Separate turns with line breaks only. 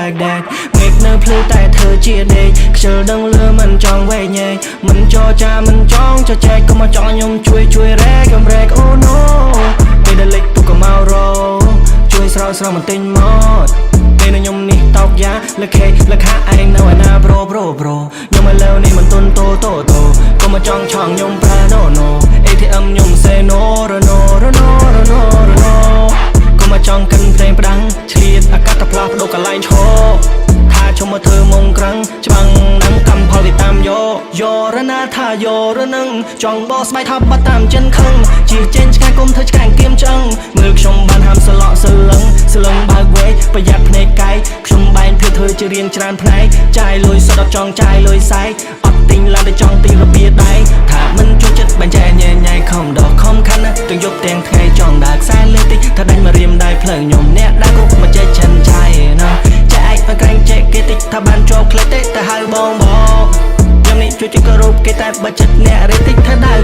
like that មេឃនៅភ្លឺតែធ្វើជាដេកខ្ជិលដឹងលឺមិនចង់វែងញែកមិនចរចាមិនចង់ចែកក៏មកចង់ខ្ញុំជួយរែកកំរែក Oh no ពេលដែលលេចទុកក៏មករជួយស្រោចស្រង់បន្ទិញមកពេលនៅខ្ញុំនេះតោកយ៉ាលើខេលើខាឯងនៅឯណាប្រូខ្ញុំឥឡូវនេះមិនទុនតូក៏មកចង់ឆងខ្ញុំប្រើ no ATM ខ្ញុំ say no រណូក៏មកចង់កិនភ្លេងផ្ដាំងឆ្លៀតអាកាសតែផ្លាស់ប្ដូរកន្លែងឈរថាជុំមកធ្វើមុងក្រាំងច្បាំងណាំកម្មផលទៅតាមយោរណាថាយោរនឹងចង់បោះស្បែកថាបាត់តាមចិនខឹងជាចេញឆ្កាយគុំធ្វើឆ្កាយគៀមឆ្អឹងមើលខ្ញុំបានហាមសឡក់សលឹងបើកវែកប្រយ័ត្នភ្នែកកាយខ្ញុំបែនភៀសធ្វើជារៀងច្រើនផ្នែកចាយលុយសតចង់ចាយលុយសាយអត់ទិញឡានតែចង់ទិញរបៀដៃថាមិនជួយចិត្តបញ្ចែញ៉ៃខំដកខំខាន់ទាំងយប់ទាំងថ្ងៃចង់ដើរខ្សែលើតិចថាដាច់មករៀមដៃភ្លើងខ្ញុំអ្នកដើរគ្រប់មកចេះចិនឆៃណាចែកមកក្រែងចែកគេតិចថាបានជាប់ក្លេតទេតែហៅបងខ្ញុំនេះជួយចិត្តគោរពគេតែបើចិត្តអ្នករេតិចថាដើរ